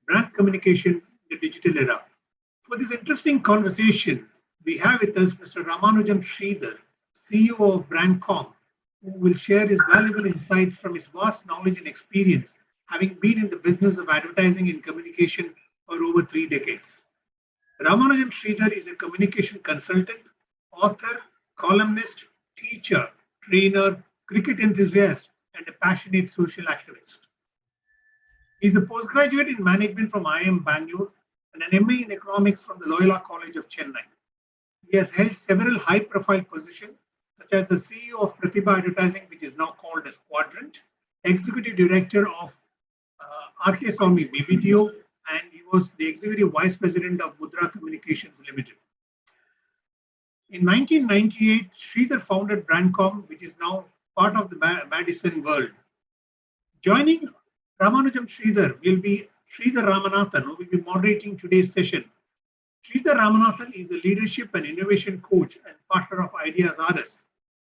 brand communication in the digital era. For this interesting conversation, we have with us Mr. Ramanujam Sridhar, CEO of Brandcom, who will share his valuable insights from his vast knowledge and experience, having been in the business of advertising and communication for over 3 decades. Ramanujam Sridhar is a communication consultant, author, columnist, teacher, trainer, cricket enthusiast, and a passionate social activist. He is a postgraduate in management from IIM Bangalore and an MA in economics from the Loyola College of Chennai. He has held several high-profile positions, such as the CEO of Pratibha Advertising, which is now called as Quadrant, Executive Director of RK Swami BBTO, and he was the Executive Vice President of Mudra Communications Limited. In 1998, Sridhar founded Brandcom, which is now part of the Madison World. Joining Ramanujam Sridhar will be Sridhar Ramanathan, who will be moderating today's session. Sridhar Ramanathan is a leadership and innovation coach and partner of Ideas RS.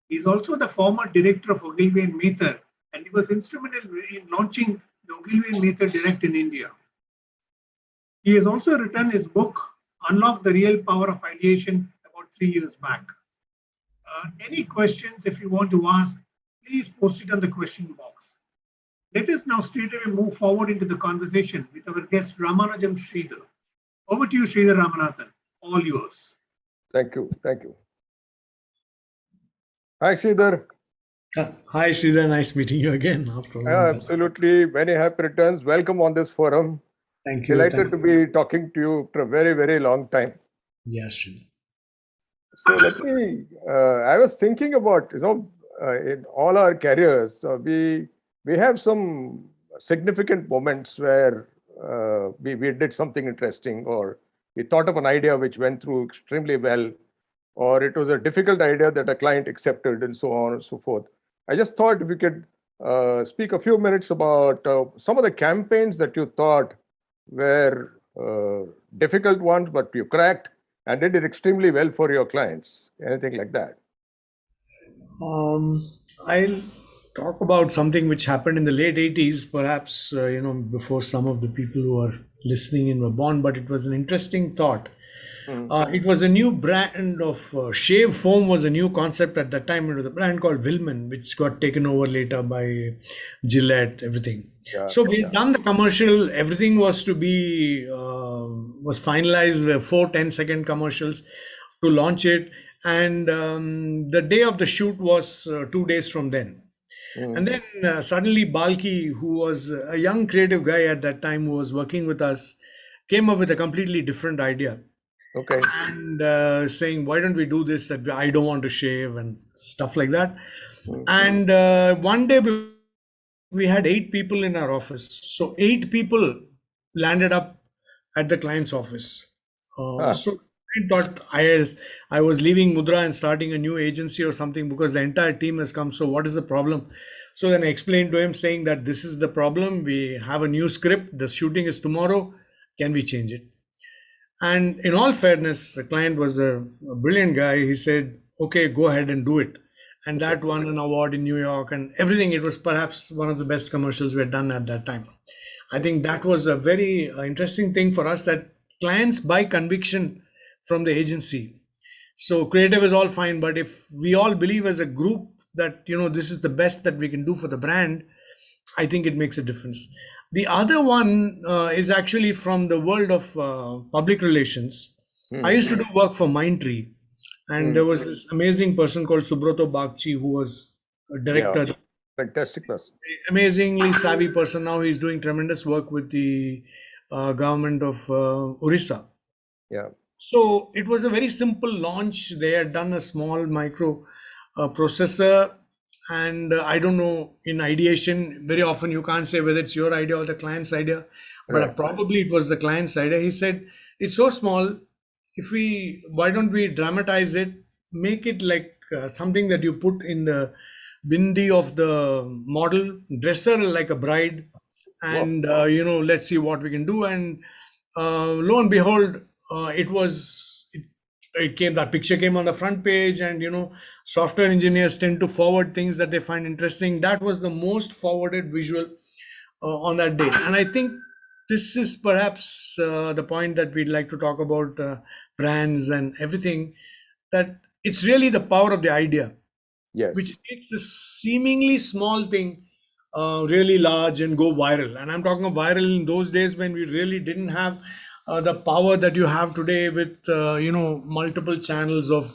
He is also the former director of Ogilvy and Mather, and he was instrumental in launching the Ogilvy and Mather Direct in India. He has also written his book, Unlock the Real Power of Ideation, about 3 years back. Any questions, if you want to ask, please post it on the question box. Let us now straightaway move forward into the conversation with our guest Ramanujam Sridhar. Over to you, Sridhar Ramanathan. All yours. Thank you. Thank you. Hi, Sridhar. Hi, Sridhar. Nice meeting you again. After absolutely. Many happy returns. Welcome on this forum. Thank you. Delighted to be talking to you after a very, very long time. Yes, Sridhar. So let me, I was thinking about, in all our careers, we have some significant moments where we did something interesting, or we thought of an idea which went through extremely well, or it was a difficult idea that a client accepted, and so on and so forth. I just thought we could speak a few minutes about some of the campaigns that you thought were difficult ones, but you cracked and did it extremely well for your clients. Anything like that? I'll talk about something which happened in the late 80s, perhaps, before some of the people who are listening in were born, but it was an interesting thought. It was a new brand of shave foam was a new concept at that time. It was a brand called Wilman, which got taken over later by Gillette, everything. So we had done the commercial. Everything was to be, was finalized, the 4 10-second commercials to launch it. And the day of the shoot was 2 days from then. And then suddenly Balki, who was a young creative guy at that time who was working with us, came up with a completely different idea. Okay. And saying, why don't we do this, that I don't want to shave and stuff like that. And one day we had 8 people in our office. So 8 people landed up at the client's office. So I thought I was leaving Mudra and starting a new agency or something, because the entire team has come. So what is the problem? So then I explained to him saying that this is the problem. We have a new script. The shooting is tomorrow. Can we change it? And in all fairness, the client was a brilliant guy. He said, okay, go ahead and do it. And that won an award in New York and everything. It was perhaps one of the best commercials we had done at that time. I think that was a very interesting thing for us, that clients buy conviction from the agency. So creative is all fine, but if we all believe as a group that, this is the best that we can do for the brand, I think it makes a difference. The other one is actually from the world of public relations. I used to do work for Mindtree, and there was this amazing person called Subroto Bagchi, who was a director. Yeah, fantastic person. Amazingly savvy person. Now he's doing tremendous work with the government of Orissa. Yeah. So it was a very simple launch. They had done a small micro processor. And I don't know, in ideation, very often you can't say whether it's your idea or the client's idea, but probably it was the client's idea. He said, it's so small. Why don't we dramatize it, make it like something that you put in the bindi of the model, dress her like a bride, and, let's see what we can do. And lo and behold, that picture came on the front page, and software engineers tend to forward things that they find interesting. That was the most forwarded visual on that day. And I think this is perhaps the point that we'd like to talk about brands and everything, that it's really the power of the idea, Yes. which makes a seemingly small thing really large and go viral. And I'm talking of viral in those days when we really didn't have the power that you have today with multiple channels of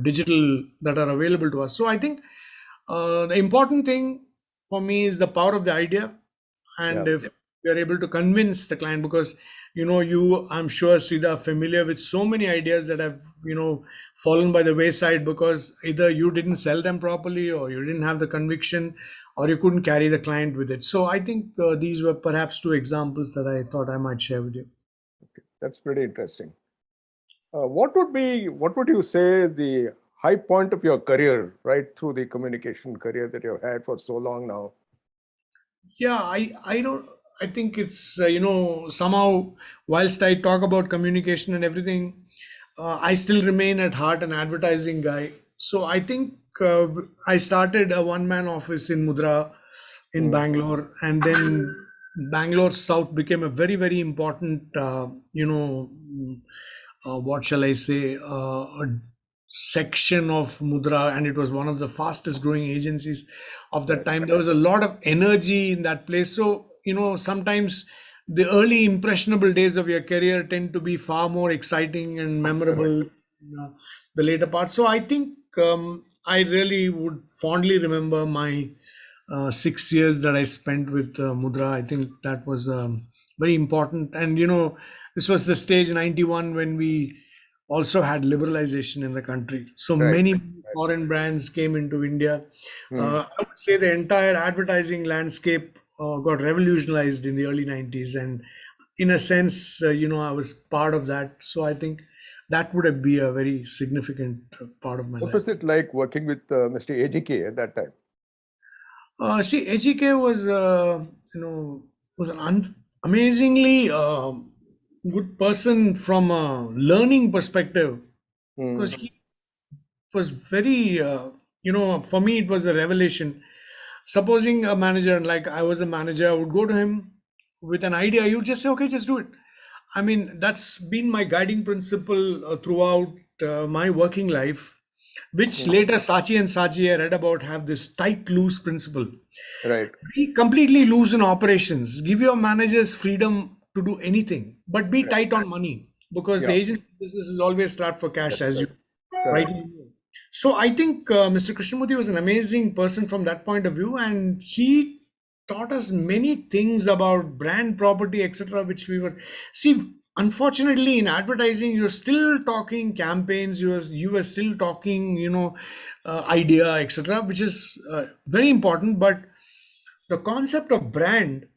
digital that are available to us. So I think the important thing for me is the power of the idea, Yeah. and if we are able to convince the client, because I'm sure Sridhar are familiar with so many ideas that have fallen by the wayside because either you didn't sell them properly, or you didn't have the conviction, or you couldn't carry the client with it. So I think these were perhaps two examples that I thought I might share with you. That's pretty interesting. What would you say the high point of your career, right through the communication career that you've had for so long now? Yeah, I don't. I think it's somehow, whilst I talk about communication and everything, I still remain at heart an advertising guy. So I think I started a one-man office in Mudra in Mm. Bangalore, and then Bangalore South became a very, very important, what shall I say, a section of Mudra, and it was one of the fastest growing agencies of that Right. time. There was a lot of energy in that place. So, sometimes the early impressionable days of your career tend to be far more exciting and memorable the later part. So I think I really would fondly remember my 6 years that I spent with Mudra. I think that was very important. And, this was the stage 91 when we also had liberalization in the country. So Right. many foreign brands came into India. Mm. I would say the entire advertising landscape got revolutionized in the early 90s. And in a sense, I was part of that. So I think that would have been a very significant part of my What life. was it like working with Mr. AGK at that time? See, AGK was, was an amazingly good person from a learning perspective, because Mm. he was very, for me, it was a revelation. Supposing a manager, like I was a manager, I would go to him with an idea. He would just say, okay, just do it. I mean, that's been my guiding principle throughout my working life, which Mm. later Sachi and Saji I read about have this tight, loose principle. Right. Be completely loose in operations. Give your managers freedom to do anything, but be Right. tight on money, because the Yeah. agency business is always strapped for cash, That's as you right. Correct. rightly know. So I think Mr. Krishnamurthy was an amazing person from that point of view, and he taught us many things about brand property, etc., which we were see. Unfortunately, in advertising, you're still talking campaigns. You were still talking, idea, etc., which is very important. But the concept of brand,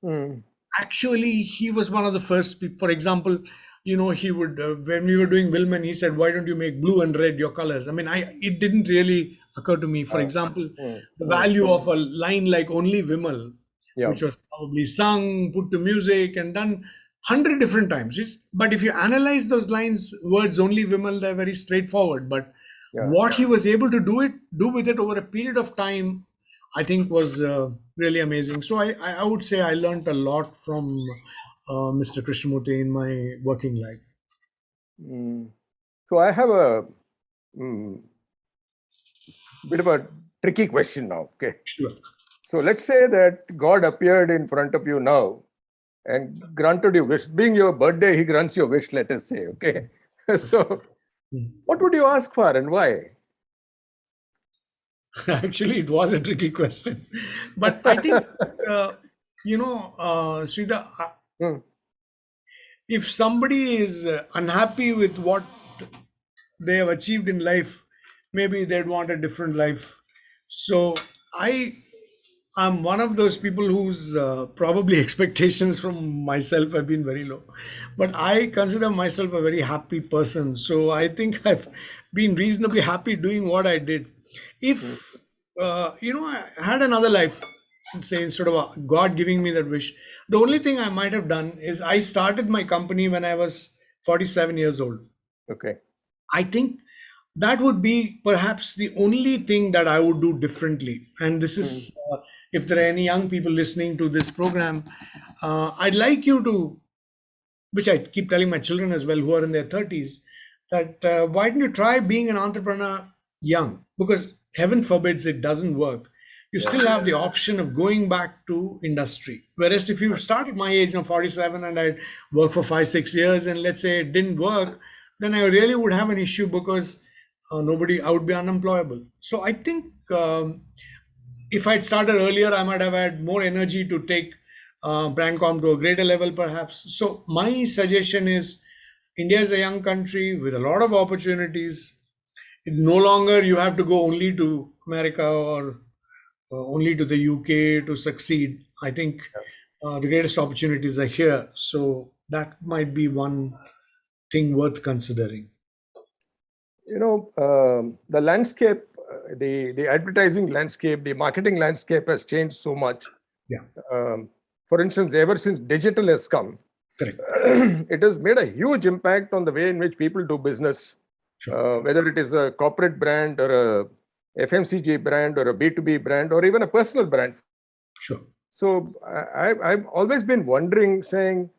Mm. actually, he was one of the first people. For example, he would when we were doing Wilman, he said, why don't you make blue and red your colors? I mean, it didn't really occur to me. For Ah. example, Mm. the Mm. value of a line like Only Vimal, Yeah. which was probably sung, put to music, and done 100 different times. But if you analyze those lines, words Only Vimal, they're very straightforward. But Yeah. what he was able to do with it over a period of time, I think was really amazing. So I would say I learned a lot from Mr. Krishnamurti in my working life. Mm. So I have a mm, bit of a tricky question now. Okay. Sure. So let's say that God appeared in front of you now and granted you wish. Being your birthday, he grants your wish, let us say. Okay. So what would you ask for and why? Actually, it was a tricky question, but I think Sridhar, Mm. if somebody is unhappy with what they have achieved in life, maybe they'd want a different life. So I'm one of those people whose probably expectations from myself have been very low, but I consider myself a very happy person. So I think I've been reasonably happy doing what I did. If I had another life, say instead of God giving me that wish, the only thing I might have done is I started my company when I was 47 years old. Okay. I think that would be perhaps the only thing that I would do differently. And this Mm. is, if there are any young people listening to this program, I'd like you to, which I keep telling my children as well who are in their 30s, that why don't you try being an entrepreneur young? Because heaven forbids it doesn't work. You still have the option of going back to industry. Whereas if you start at my age, 47, and I work for 5, 6 years, and let's say it didn't work, then I really would have an issue because I would be unemployable. So I think if I'd started earlier, I might have had more energy to take Brandcom to a greater level, perhaps. So my suggestion is, India is a young country with a lot of opportunities. No longer you have to go only to America or only to the UK to succeed. I think the greatest opportunities are here. So that might be one thing worth considering. The landscape, the advertising landscape, the marketing landscape has changed so much. Yeah. For instance, ever since digital has come, Correct. It has made a huge impact on the way in which people do business, Sure. whether it is a corporate brand or a FMCG brand or a B2B brand or even a personal brand. Sure. So I've always been wondering, saying,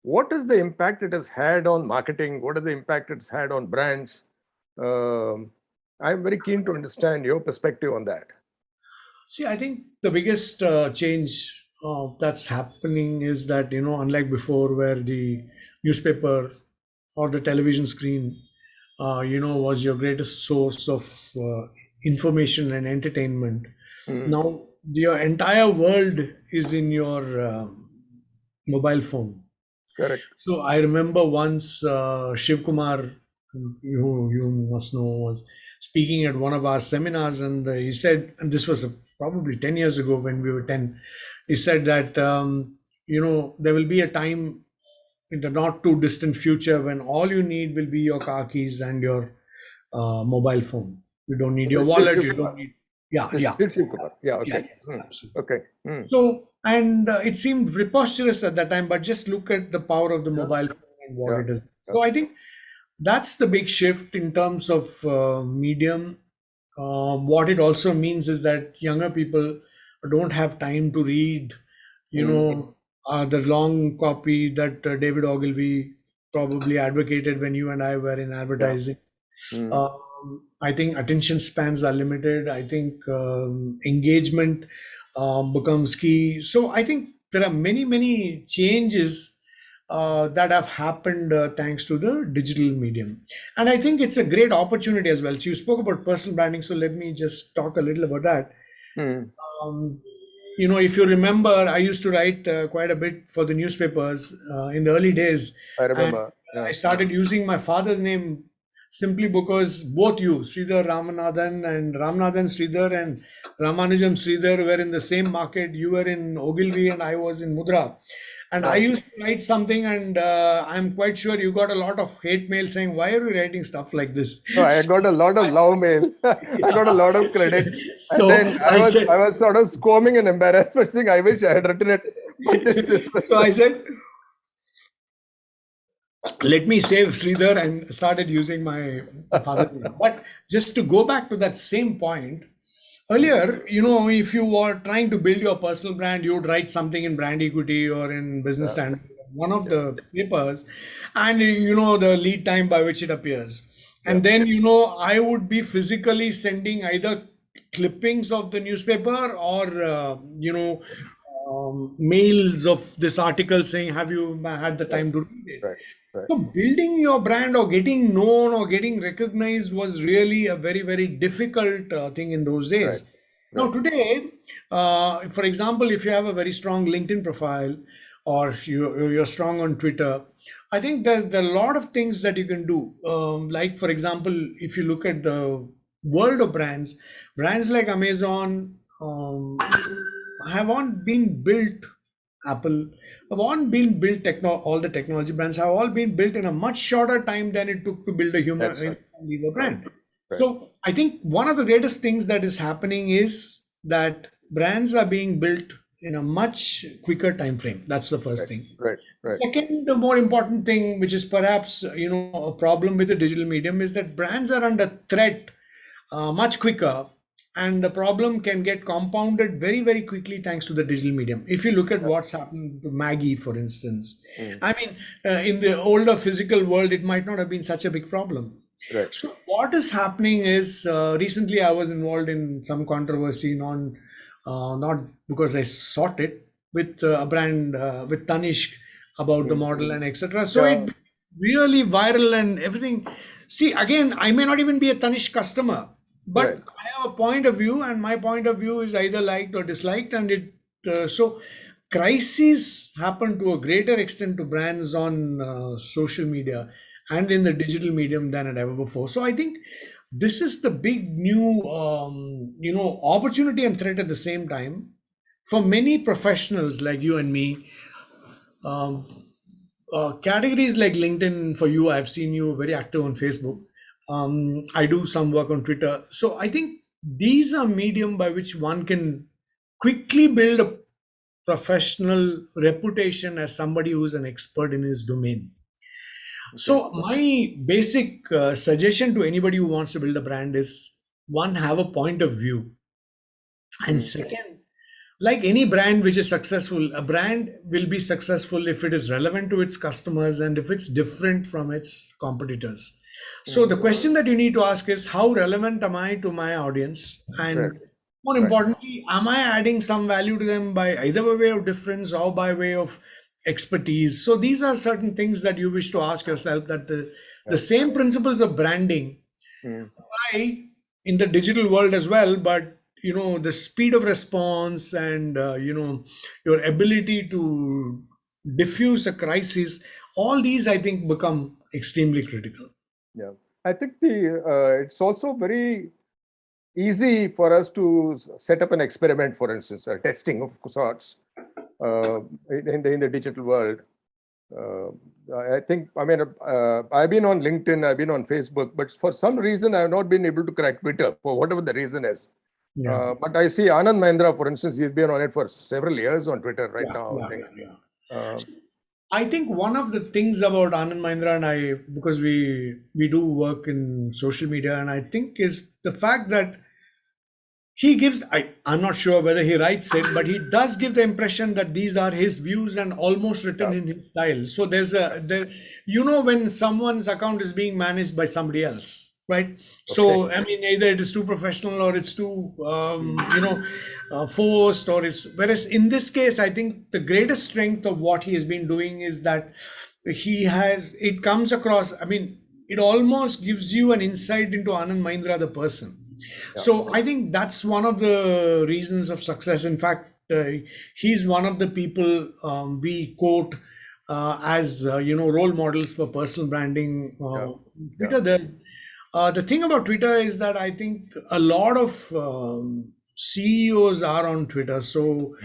what is the impact it has had on marketing? What is the impact it's had on brands? I'm very keen to understand your perspective on that. See, I think the biggest change that's happening is that, unlike before, where the newspaper or the television screen, was your greatest source of information and entertainment. Now, your entire world is in your mobile phone. Correct. So I remember once Shiv Kumar, who you must know, was speaking at one of our seminars, and he said, and this was probably 10 years ago when we were 10, he said that, there will be a time in the not too distant future when all you need will be your car keys and your mobile phone. You don't need your wallet. You don't need. Yeah. Yeah. Okay. Yeah, absolutely. Okay. So, and it seemed preposterous at that time, but just look at the power of the mobile phone and what it is. So I think that's the big shift in terms of medium. What it also means is that younger people don't have time to read, the long copy that David Ogilvy probably advocated when you and I were in advertising. I think attention spans are limited. I think engagement becomes key. So I think there are many, many changes that have happened thanks to the digital medium. And I think it's a great opportunity as well. So you spoke about personal branding. So let me just talk a little about that. If you remember, I used to write quite a bit for the newspapers in the early days. I remember. I started using my father's name simply because both you, Sridhar Ramanathan and Ramanathan Sridhar and Ramanujam Sridhar, were in the same market. You were in Ogilvy and I was in Mudra. And I used to write something, and I'm quite sure you got a lot of hate mail saying, why are you writing stuff like this? No, I got a lot of love mail. I got a lot of credit. So and then I was sort of squirming in embarrassment, saying, I wish I had written it. So I said, let me save Sridhar, and started using my father's name. But just to go back to that same point, earlier, if you were trying to build your personal brand, you would write something in Brand Equity or in Business Standard, one of the papers, and the lead time by which it appears. And then, I would be physically sending either clippings of the newspaper or, mails of this article saying, have you had the time to read it? Right. So building your brand or getting known or getting recognized was really a very, very difficult thing in those days. Now today, for example, if you have a very strong LinkedIn profile or you're strong on Twitter, I think there's a lot of things that you can do. Like, for example, if you look at the world of brands like Amazon haven't been built. Apple have all been built, all the technology brands have all been built in a much shorter time than it took to build a human brand. So I think one of the greatest things that is happening is that brands are being built in a much quicker time frame. That's the first thing. Right. Second, the more important thing, which is perhaps a problem with the digital medium, is that brands are under threat much quicker and the problem can get compounded very, very quickly thanks to the digital medium. If you look at what's happened to Maggie, for instance, I mean, in the older physical world, it might not have been such a big problem. Right. So what is happening is, recently I was involved in some controversy, not because I sought it, with a brand, with Tanishq, about the model and etc. So Yeah. it really viral and everything. See, again, I may not even be a Tanishq customer, but Right. I have a point of view, and my point of view is either liked or disliked, and so crises happen to a greater extent to brands on social media and in the digital medium than at ever before. So I think this is the big new opportunity and threat at the same time for many professionals like you and me. um, Categories like LinkedIn, for you, I've seen you very active on Facebook. I do some work on Twitter. So I think these are medium by which one can quickly build a professional reputation as somebody who's an expert in his domain. So my basic suggestion to anybody who wants to build a brand is, one, have a point of view, and second, like any brand which is successful, a brand will be successful if it is relevant to its customers and if it's different from its competitors. So the question that you need to ask is, how relevant am I to my audience? And Right. more importantly, am I adding some value to them by either by way of difference or by way of expertise? So these are certain things that you wish to ask yourself, that the same principles of branding apply in the digital world as well, but the speed of response and your ability to diffuse a crisis, all these I think become extremely critical. Yeah. I think it's also very easy for us to set up an experiment, for instance, testing of sorts in the digital world. I think, I've been on LinkedIn, I've been on Facebook, but for some reason, I have not been able to crack Twitter, for whatever the reason is. Yeah. But I see Anand Mahindra, for instance, he's been on it for several years on Twitter right now. I think. I think one of the things about Anand Mahindra and I, because we do work in social media, and I think is the fact that he gives, I'm not sure whether he writes it, but he does give the impression that these are his views and almost written in his style. So when someone's account is being managed by somebody else, right? So, I mean, either it is too professional or it's too, forced, whereas in this case, I think the greatest strength of what he has been doing is that it comes across, I mean, it almost gives you an insight into Anand Mahindra, the person. So I think that's one of the reasons of success. In fact, he's one of the people we quote as role models for personal branding. Twitter. The thing about Twitter is that I think a lot of CEOs are on Twitter. So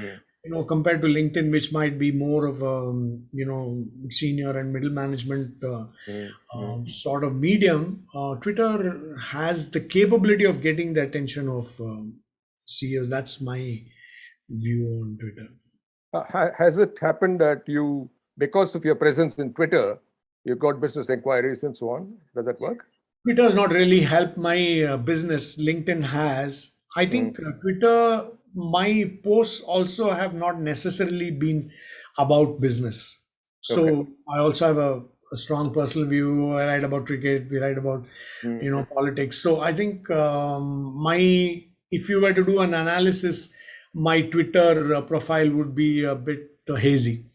compared to LinkedIn, which might be more of a senior and middle management sort of medium, Twitter has the capability of getting the attention of CEOs. That's my view on Twitter. Has it happened that you, because of your presence in Twitter, you got business inquiries and so on? Does that work? Twitter has not really helped my business. LinkedIn has. I think Twitter, my posts also have not necessarily been about business. So I also have a strong personal view. I write about cricket. We write about politics. So I think if you were to do an analysis, my Twitter profile would be a bit hazy,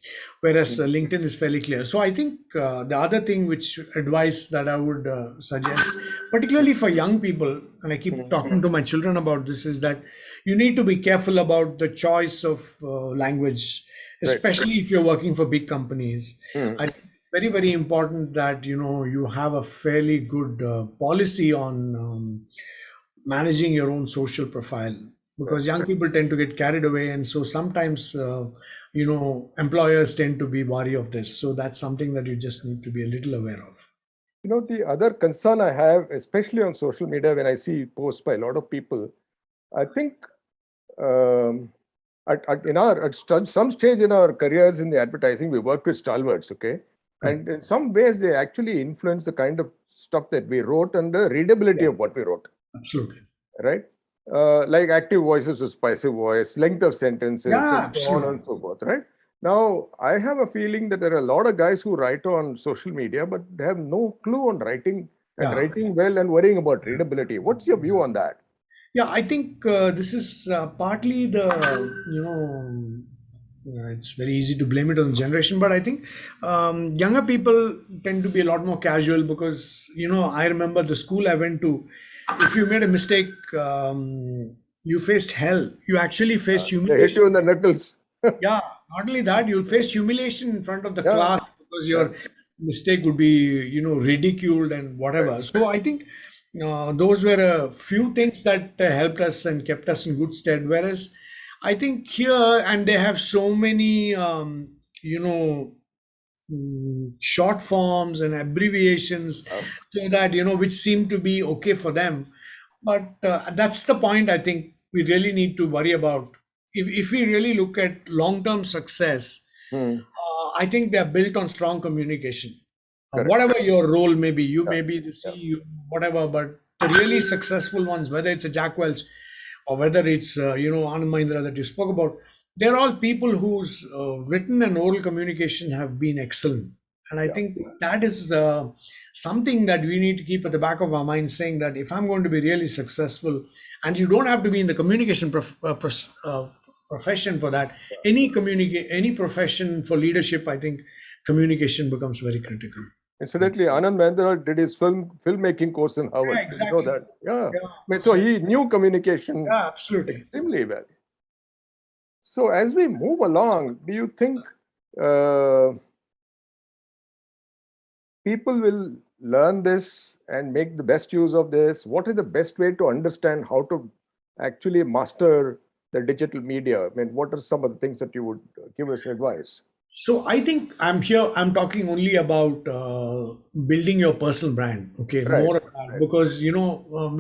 whereas LinkedIn is fairly clear. So I think the other thing, which advice that I would suggest, particularly for young people, and I keep talking to my children about this, is that you need to be careful about the choice of language, especially if you're working for big companies. I think it's very, very important that you have a fairly good policy on managing your own social profile, because young people tend to get carried away, and so sometimes employers tend to be wary of this. So that's something that you just need to be a little aware of. The other concern I have, especially on social media, when I see posts by a lot of people, I think at some stage in our careers in the advertising, we work with stalwarts, and in some ways they actually influence the kind of stuff that we wrote and the readability of what we wrote. Absolutely. Right? like active voice versus passive voice, length of sentences, Yeah, and so on absolutely. and so forth, right? Now, I have a feeling that there are a lot of guys who write on social media, but they have no clue on writing and Yeah. writing well and worrying about readability. What's your view on that? Yeah, I think this is partly the, it's very easy to blame it on the generation, but I think younger people tend to be a lot more casual because, I remember the school I went to, if you made a mistake, you faced hell. You actually faced They hit humiliation. you in the knuckles. Yeah, not only that, you face humiliation in front of the Yeah, class because yeah, your mistake would be, ridiculed and right. whatever. So I think those were a few things that helped us and kept us in good stead. Whereas I think here, and they have so many, short forms and abbreviations, Uh, so that, which seem to be okay for them. But that's the point I think we really need to worry about. If we really look at long-term success, hmm, I think they are built on strong communication. correct. Whatever your role may be, you Yeah, may be the yeah. CEO, whatever, but the really successful ones, whether it's a Jack Welch or whether it's, Anand Mahindra that you spoke about, they're all people whose written and oral communication have been excellent. And I Yeah. think that is something that we need to keep at the back of our mind, saying that if I'm going to be really successful, and you don't have to be in the communication profession for that, any profession for leadership, I think communication becomes very critical. Incidentally, Anand Mahendra did his filmmaking course in Yeah, Harvard. Did you know exactly. that? Yeah. Yeah, I mean, so he knew communication yeah, absolutely. extremely well. So as we move along, do you think uh, people will learn this and make the best use of this? What is the best way to understand how to actually master the digital media? I mean, what are some of the things that you would give us advice? So I think I'm talking only about building your personal brand. Okay, Right, more of that, right. because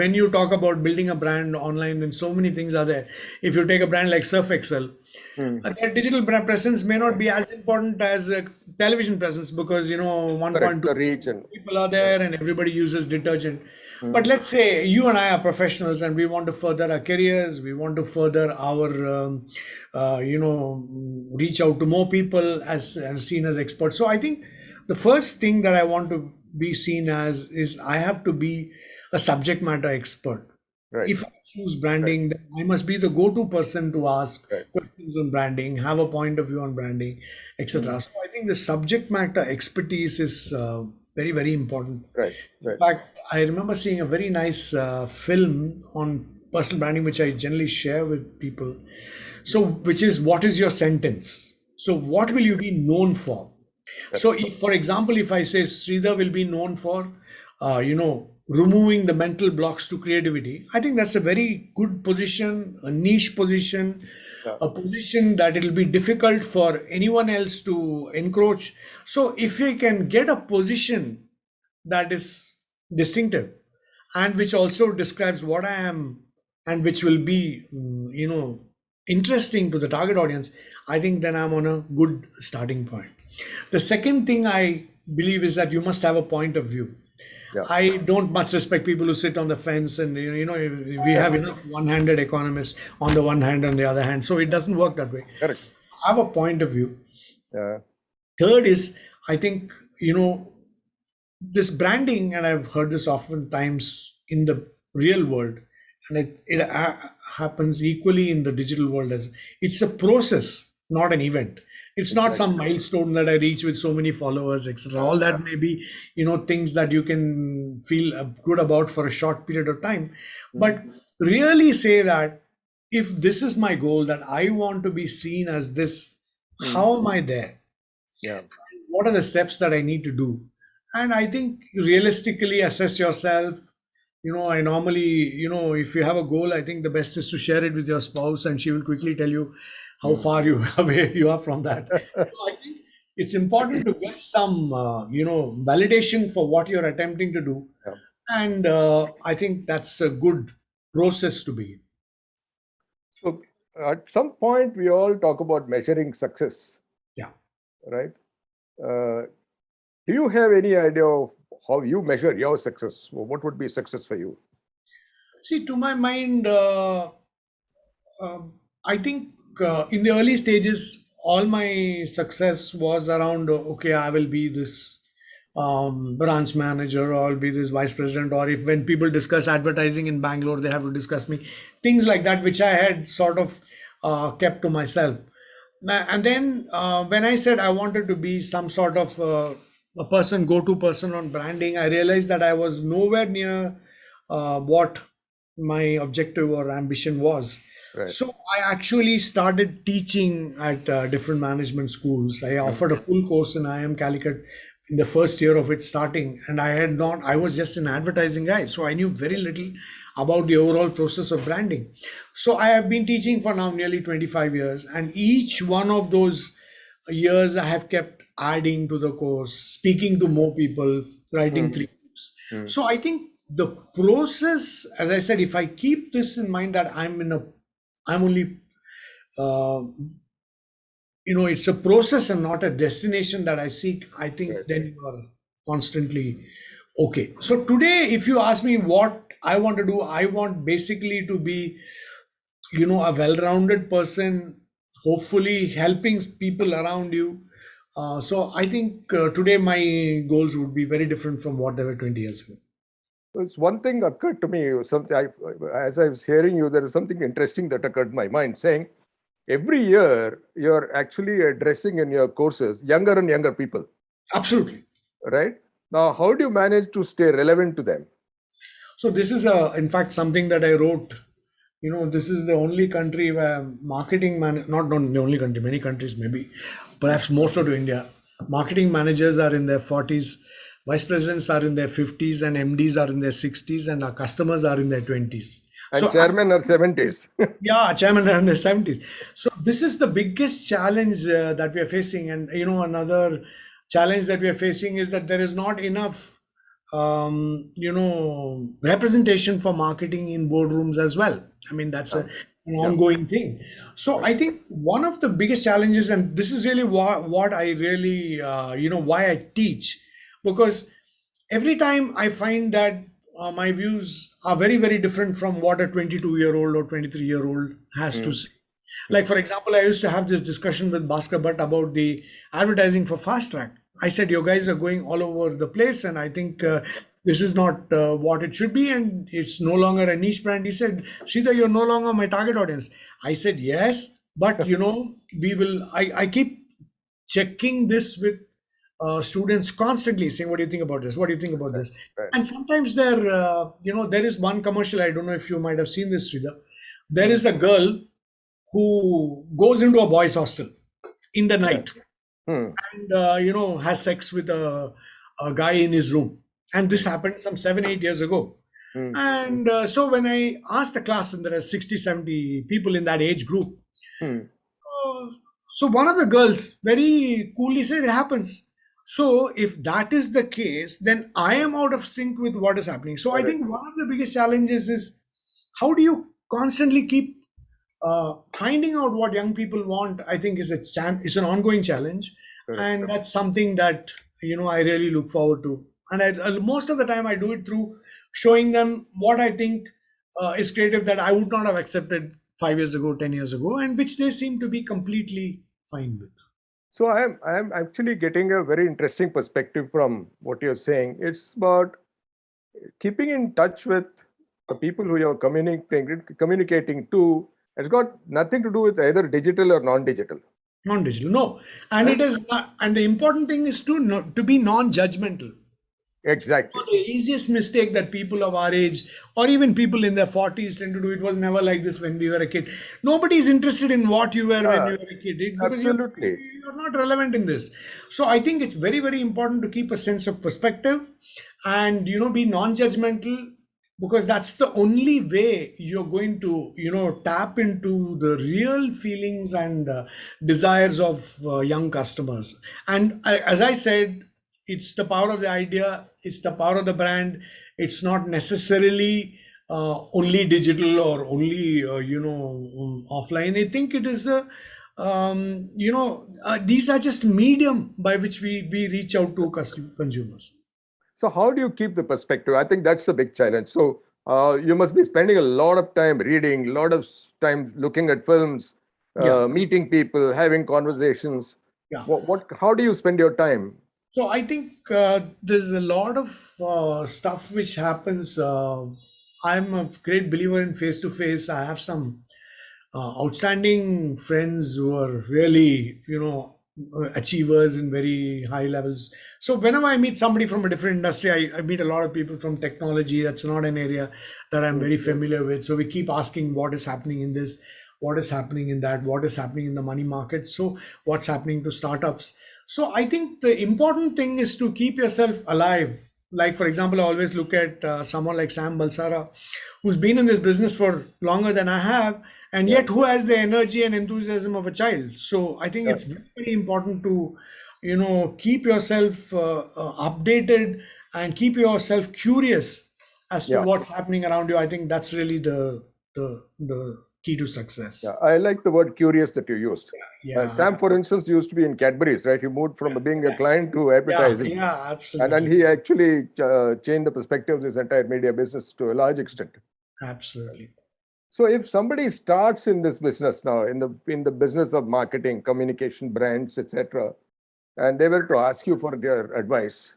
when you talk about building a brand online, then so many things are there. If you take a brand like Surf Excel, Hmm. their digital brand presence may not be as important as a television presence, because Correct. 1.2 The reach and people are right. there and everybody uses detergent. But Hmm. let's say you and I are professionals and we want to further our careers, we want to further our, reach out to more people as seen as experts. So I think the first thing that I want to be seen as is I have to be a subject matter expert. Right, If I choose right, branding, then I must be the go-to person to ask right. questions on branding, have a point of view on branding, Hmm. etc. So I think the subject matter expertise is very, very important. Right, In right. fact, I remember seeing a very nice film on personal branding, which I generally share with people. So, which is, what is your sentence? So, what will you be known for? So, Correct. if, for example, if I say Sridhar will be known for, removing the mental blocks to creativity, I think that's a very good position, a niche position, Yeah. a position that it'll be difficult for anyone else to encroach. So, if we can get a position that is distinctive and which also describes what I am, and which will be, interesting to the target audience, I think then I'm on a good starting point. The second thing I believe is that you must have a point of view. Yeah. I don't much respect people who sit on the fence, and we have enough one-handed economists on the one hand and the other hand, so it doesn't work that way. Correct. Have a point of view. Yeah. Third is, I think, this branding, and I've heard this oftentimes in the real world, and it happens equally in the digital world, as it's a process, not an event. It's not Exactly. some milestone that I reach with so many followers, etc. All that may be, things that you can feel good about for a short period of time. Hmm. But really say that if this is my goal, that I want to be seen as this, Hmm. how am I there? Yeah. What are the steps that I need to do? And I think realistically assess yourself. I normally, if you have a goal, I think the best is to share it with your spouse, and she will quickly tell you how Hmm. far you away you are from that. So I think it's important to get some, validation for what you're attempting to do, Yeah. and I think that's a good process to begin. So at some point, we all talk about measuring success, Yeah. right? Uh, do you have any idea of how you measure your success? What would be success for you? See, to my mind, I think in the early stages, all my success was around okay, I will be this branch manager, or I'll be this vice president, or if when people discuss advertising in Bangalore, they have to discuss me, things like that, which I had sort of kept to myself. And then when I said I wanted to be some sort of a person, go-to person on branding, I realized that I was nowhere near what my objective or ambition was. Right. So I actually started teaching at different management schools. I offered a full course in IIM Calicut in the first year of it starting, and I was just an advertising guy, so I knew very little about the overall process of branding. So I have been teaching for now nearly 25 years, and each one of those years I have kept adding to the course, speaking to more people, writing 3 books. So I think the process, as I said, if I keep this in mind that I'm only, uh, it's a process and not a destination that I seek, I think Right. then you are constantly okay. So today, if you ask me what I want to do, I want basically to be, a well-rounded person, hopefully helping people around you. So I think today my goals would be very different from what they were 20 years ago. It's one thing occurred to me. As I was hearing you, there was something interesting that occurred to my mind, saying every year you're actually addressing in your courses younger and younger people, Absolutely. right? Now, how do you manage to stay relevant to them? So this is in fact, something that I wrote. This is the only country where not the only country, many countries maybe, perhaps more so to India, marketing managers are in their 40s, vice presidents are in their 50s, and MDs are in their 60s, and our customers are in their 20s. And So chairmen are 70s. yeah, chairman are in their 70s. So this is the biggest challenge that we are facing. And another challenge that we are facing is that there is not enough representation for marketing in boardrooms as well. I mean, that's an ongoing thing. So I think one of the biggest challenges, and this is really what I really, why I teach, because every time I find that my views are very, very different from what a 22-year-old or 23-year-old has to say. Like, for example, I used to have this discussion with Bhaskar Bhatt about the advertising for Fast Track. I said, you guys are going all over the place, and I think this is not what it should be, and it's no longer a niche brand. He said, Sridhar, you're no longer my target audience. I said, yes, but we will. I keep checking this with students constantly, saying, what do you think about this? What do you think about this? Right. And sometimes there is one commercial. I don't know if you might have seen this, Sridhar. There is a girl who goes into a boys' hostel in the night and has sex with a guy in his room. And this happened some 7-8 years ago. And so when I asked the class, and there are 60-70 people in that age group, so one of the girls very coolly said, it happens. So if that is the case, then I am out of sync with what is happening. So I think one of the biggest challenges is, how do you constantly keep finding out what young people want? I think is an ongoing challenge, and that's something that I really look forward to. And most of the time I do it through showing them what I think is creative that I would not have accepted 5 years ago, 10 years ago, and which they seem to be completely fine with. So I am actually getting a very interesting perspective from what you're saying. It's about keeping in touch with the people who you're communicating to. It's got nothing to do with either digital or non-digital. Non-digital, no. And it is not, and the important thing is to be non-judgmental. Exactly. The easiest mistake that people of our age, or even people in their 40s, tend to do, it was never like this when we were a kid. Nobody is interested in what you were when you were a kid, because absolutely. you're not relevant in this. So I think it's very, very important to keep a sense of perspective and be non-judgmental, because that's the only way you're going to tap into the real feelings and desires of young customers. And as I said, it's the power of the idea, it's the power of the brand. It's not necessarily only digital or only offline. I think it is these are just medium by which we reach out to consumers. So how do you keep the perspective? I think that's a big challenge. So You must be spending a lot of time reading, a lot of time looking at films, Yeah. meeting people, having conversations. Yeah. How do you spend your time? So I think there's a lot of stuff which happens. I'm a great believer in face to face. I have some outstanding friends who are really, achievers in very high levels. So whenever I meet somebody from a different industry, I meet a lot of people from technology. That's not an area that I'm very familiar with. So we keep asking what is happening in this, what is happening in that, what is happening in the money market. So what's happening to startups. So I think the important thing is to keep yourself alive. Like, for example, I always look at someone like Sam Balsara, who's been in this business for longer than I have, and Yeah, yet who has the energy and enthusiasm of a child. So I think yeah, it's very, very important to, keep yourself updated and keep yourself curious as to yeah. what's happening around you. I think that's really the key to Yeah, success. I like the word curious that you used. Yeah, Sam, for instance, used to be in Cadbury's, right? He moved from being a client to yeah, advertising. yeah, And then absolutely, he actually changed the perspective of this entire media business to a large extent. absolutely. So if somebody starts in this business now, in the business of marketing, communication, brands, etc., and they were to ask you for their advice,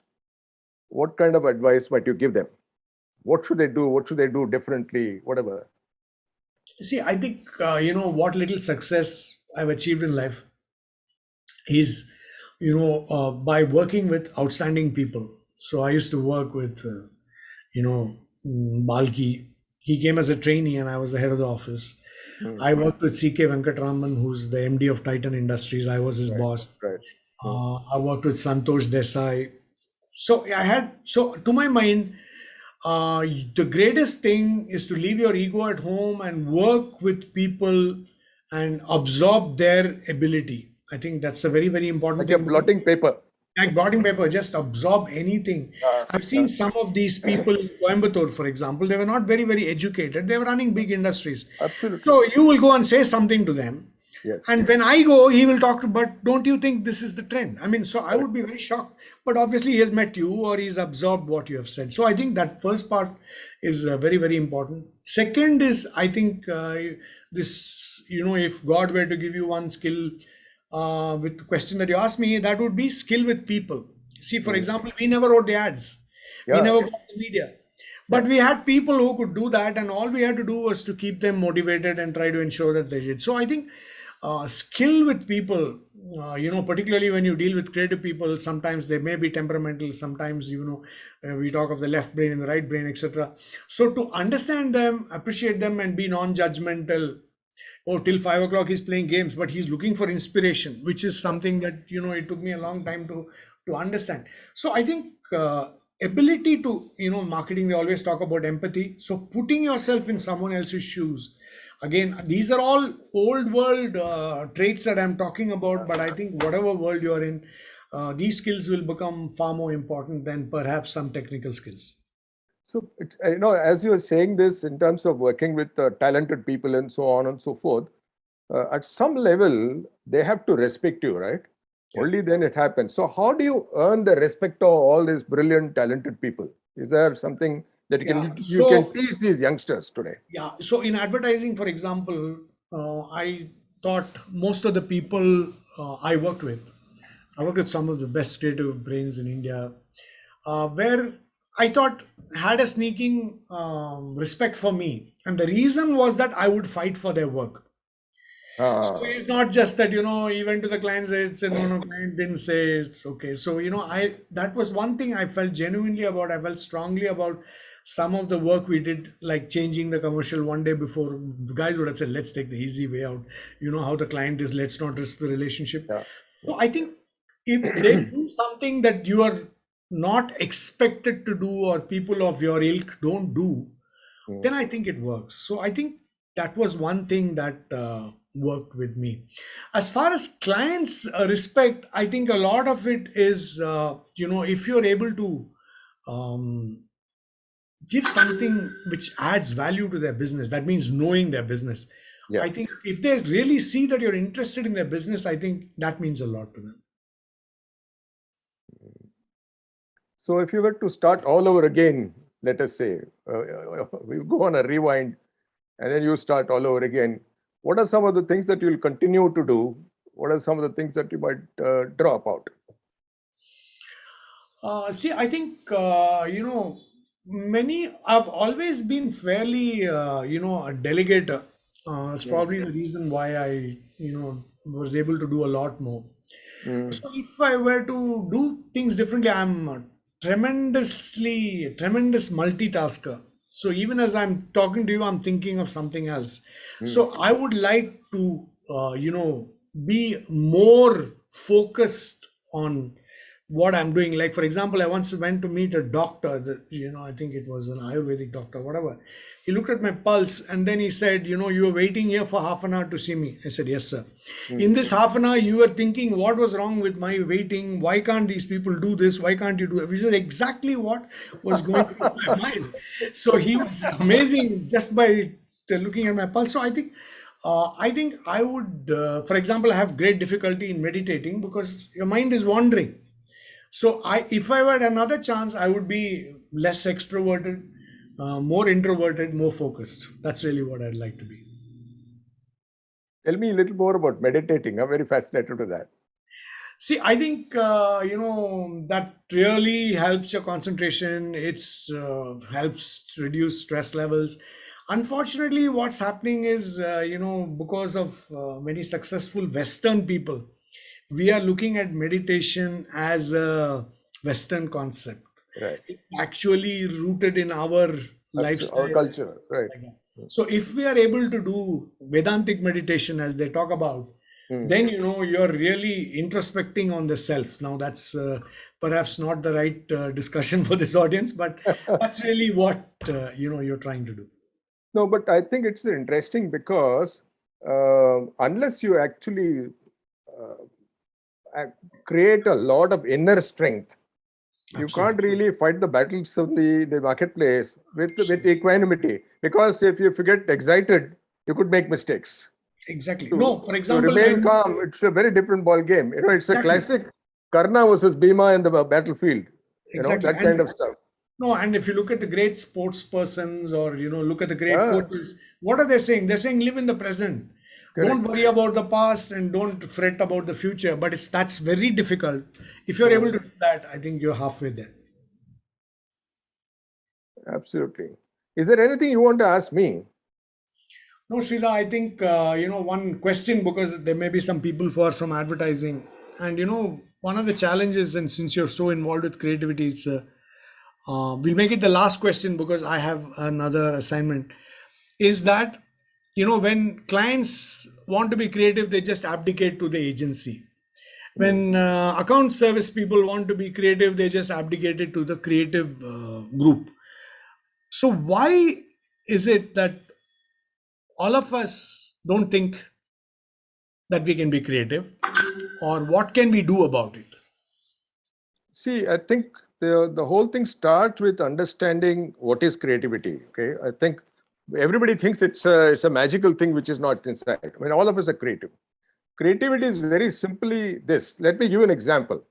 what kind of advice might you give them? What should they do? What should they do differently? Whatever. See, I think what little success I've achieved in life is, by working with outstanding people. So I used to work with, Balki. He came as a trainee, and I was the head of the office. Mm, I worked with CK Venkatraman, who's the MD of Titan Industries. I was his right, boss. right. Mm, I worked with Santosh Desai. So to my mind, uh, the greatest thing is to leave your ego at home and work with people and absorb their ability. I think that's a very, very important like a thing. blotting paper. Like blotting paper, just absorb anything. I've Yeah, seen some of these people in Coimbatore, for example, they were not very, very educated. They were running big industries. absolutely. So you will go and say something to them. Yes, And when I go, he will talk to, but don't you think this is the trend? I mean, so I correct. would be very shocked. But obviously, he has met you or he's absorbed what you have said. So I think that first part is very, very important. Second is, I think this, if God were to give you one skill with the question that you asked me, that would be skill with people. See, for Mm, example, we never wrote the ads, we yeah, never got the media. But yeah. we had people who could do that, and all we had to do was to keep them motivated and try to ensure that they did. So I think skill with people, particularly when you deal with creative people, sometimes they may be temperamental, sometimes, we talk of the left brain and the right brain, etc. So to understand them, appreciate them, and be non-judgmental. Oh, till 5 o'clock he's playing games, but he's looking for inspiration, which is something that, it took me a long time to understand. So I think ability to, marketing, they always talk about empathy. So putting yourself in someone else's shoes. Again, these are all old world traits that I'm talking about, but I think whatever world you're in, these skills will become far more important than perhaps some technical skills. So, as you were saying this in terms of working with talented people and so on and so forth, at some level, they have to respect you, right? Yeah. Only then it happens. So, how do you earn the respect of all these brilliant, talented people? Is there something that Yeah. you can So teach these youngsters today? Yeah, so in advertising, for example, I thought most of the people I worked with some of the best creative brains in India, where I thought had a sneaking respect for me. And the reason was that I would fight for their work. So Ah, it's not just that, he went to the client, said it's a no, client didn't say it's okay. So, that was one thing I felt genuinely about. I felt strongly about some of the work we did, like changing the commercial one day before. Guys would have said, let's take the easy way out. You know how the client is, let's not risk the relationship. yeah, So I think if they do something that you are not expected to do, or people of your ilk don't do, mm, then I think it works. So I think that was one thing that worked with me. As far as clients respect, I think a lot of it is, if you're able to um, give something which adds value to their business, that means knowing their business. yeah. I think if they really see that you're interested in their business, I think that means a lot to them. So, if you were to start all over again let us say, we go on a rewind and then you start all over again. What are some of the things that you'll continue to do? What are some of the things that you might drop out? See, I think, I've always been fairly, a delegator. It's Mm, probably the reason why I, was able to do a lot more. mm, So if I were to do things differently, I'm a tremendous multitasker. So even as I'm talking to you, I'm thinking of something else. mm. So I would like to, be more focused on what I'm doing. Like, for example, I once went to meet a doctor, I think it was an Ayurvedic doctor, whatever. He looked at my pulse and then he said, you were waiting here for half an hour to see me. I said, yes, sir. In this half an hour, you were thinking, what was wrong with my waiting? Why can't these people do this? Why can't you do it? Which is exactly what was going through my mind. So he was amazing just by looking at my pulse. So I think I would, for example, I have great difficulty in meditating because your mind is wandering. So if I had another chance, I would be less extroverted, more introverted, more focused. That's really what I'd like to be. Tell me a little more about meditating. I'm very fascinated with that. See, I think that really helps your concentration. It's helps reduce stress levels. Unfortunately, what's happening is, because of many successful Western people, we are looking at meditation as a Western concept. Right. It's actually rooted in our Our lifestyle. culture. Right. So if we are able to do Vedantic meditation as they talk about, Mm. then you're really introspecting on the self. Now that's perhaps not the right discussion for this audience, but that's really what you're trying to do. No, but I think it's interesting because unless you actually create a lot of inner strength, you can't Absolutely. really fight the battles of the marketplace with equanimity. Because if you get excited, you could make mistakes. Exactly. To, No, for to example, remain when calm, it's a very different ball game. It's a exactly, classic Karna versus Bhima in the battlefield. exactly, That kind of stuff. no, and if you look at the great sports persons or look at the great Yeah, coaches, what are they saying? They're saying live in the present. Don't correct. worry about the past and don't fret about the future. But that's very difficult. If you're able Mm, to do that, I think you're halfway there. absolutely. Is there anything you want to ask me? No, Sridhar, I think one question, because there may be some people who are from advertising, and one of the challenges, and since you're so involved with creativity, it's we'll make it the last question because I have another assignment. Is that when clients want to be creative, they just abdicate to the agency. Mm. When account service people want to be creative, they just abdicate it to the creative group. So why is it that all of us don't think that we can be creative, or what can we do about it? See, I think the whole thing starts with understanding what is creativity. Okay, I think everybody thinks it's a magical thing which is not inside. I mean, all of us are creative. Creativity is very simply this. Let me give you an example.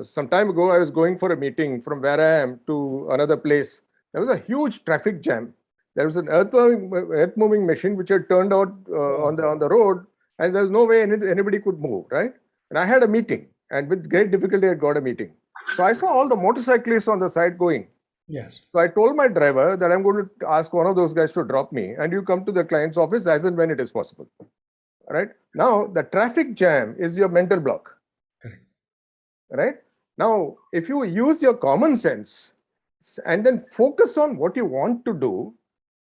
Some time ago, I was going for a meeting from where I am to another place. There was a huge traffic jam. There was an earth moving machine which had turned out Oh, on the road, and there was no way anybody could move, right? And I had a meeting, and with great difficulty, I got a meeting. So I saw all the motorcyclists on the side going. yes. So I told my driver that I'm going to ask one of those guys to drop me, and you come to the client's office as and when it is possible. Right now, the traffic jam is your mental block. Correct. Right now, if you use your common sense and then focus on what you want to do,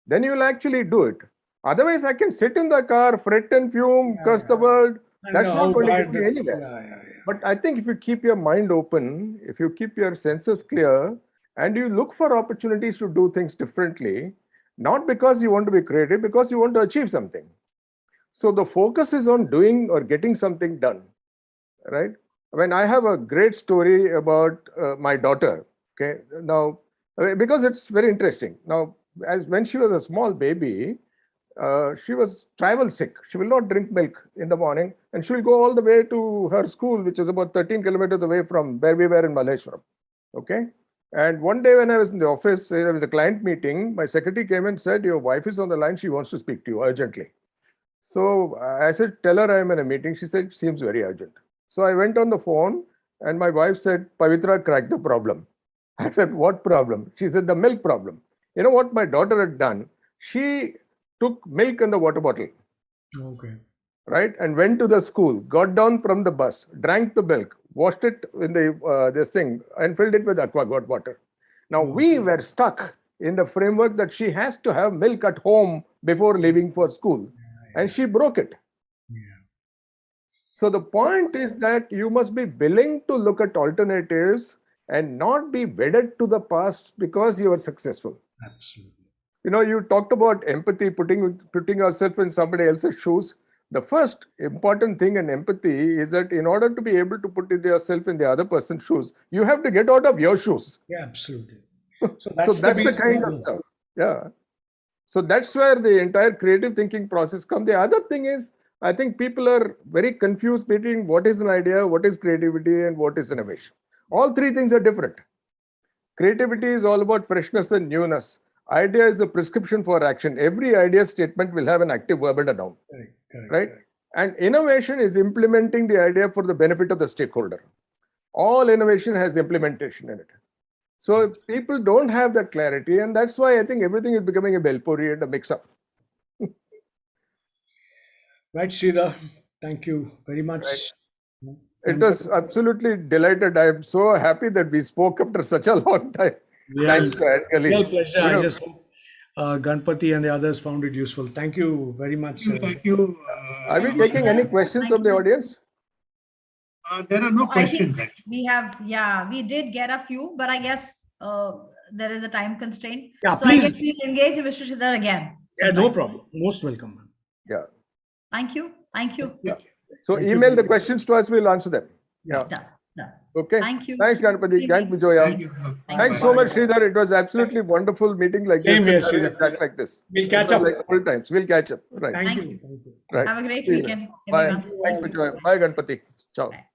then you will actually do it. Otherwise, I can sit in the car, fret and fume, curse the world. I That's know not how going to get bad me that. anywhere. Yeah. But I think if you keep your mind open, if you keep your senses clear, and you look for opportunities to do things differently, not because you want to be creative, because you want to achieve something. So the focus is on doing or getting something done, right? When I have a great story about my daughter, okay, now, because it's very interesting. Now, as when she was a small baby, she was travel sick. She will not drink milk in the morning, and she will go all the way to her school, which is about 13 kilometers away from where we were in Malleshwaram. Okay. And one day when I was in the office, there was a client meeting, my secretary came and said, your wife is on the line. She wants to speak to you urgently. So I said, tell her I'm in a meeting. She said, seems very urgent. So I went on the phone and my wife said, Pavitra cracked the problem. I said, what problem? She said, the milk problem. You know what my daughter had done? She took milk in the water bottle, Okay. right? And went to the school, got down from the bus, drank the milk, washed it in the this thing and filled it with aqua water. Now we were stuck in the framework that she has to have milk at home before leaving for school. And she broke it. Yeah. So the point is that you must be willing to look at alternatives and not be wedded to the past because you are successful. Absolutely. You know, you talked about empathy, putting yourself in somebody else's shoes. The first important thing in empathy is that in order to be able to put yourself in the other person's shoes, you have to get out of your shoes. Yeah, absolutely. So that's the kind of stuff. Yeah. So that's where the entire creative thinking process comes. The other thing is, I think people are very confused between what is an idea, what is creativity, and what is innovation. All three things are different. Creativity is all about freshness and newness. Idea is a prescription for action. Every idea statement will have an active verb and a noun. Correct, Right? And innovation is implementing the idea for the benefit of the stakeholder. All innovation has implementation in it. So people don't have that clarity, and that's why I think everything is becoming a belpuri and a mix-up. Right, Sridhar. Thank you very much. Right. It was absolutely delighted. I am so happy that we spoke after such a long time. Thanks to Adgully. Real pleasure. I just hope Ganpati and the others found it useful. Thank you very much. Thank you. Are we taking any questions from the audience? There are no I think questions. Actually. we have, we did get a few, but I guess there is a time constraint. Yeah, so please. I guess we'll engage Mr. Sridhar again. Yeah, no problem. Most welcome, man. Yeah. Thank you. Thank you. Yeah. So Thank email you. the questions to us. We'll answer them. Yeah. Done. Done. Okay. Thank you. Thanks, Ganpati. Thank you, Joya. Thank you. Thanks so much, Sridhar. It was absolutely wonderful meeting like Same this. here, and Sridhar. chat like this. We'll catch It was up. like old times. We'll catch up. Right. Thank Thank you. you. Thank you. Right. Have a great See you. weekend, Bye. everyone. Thanks for joining. Bye, Ganpati. Ciao. Bye.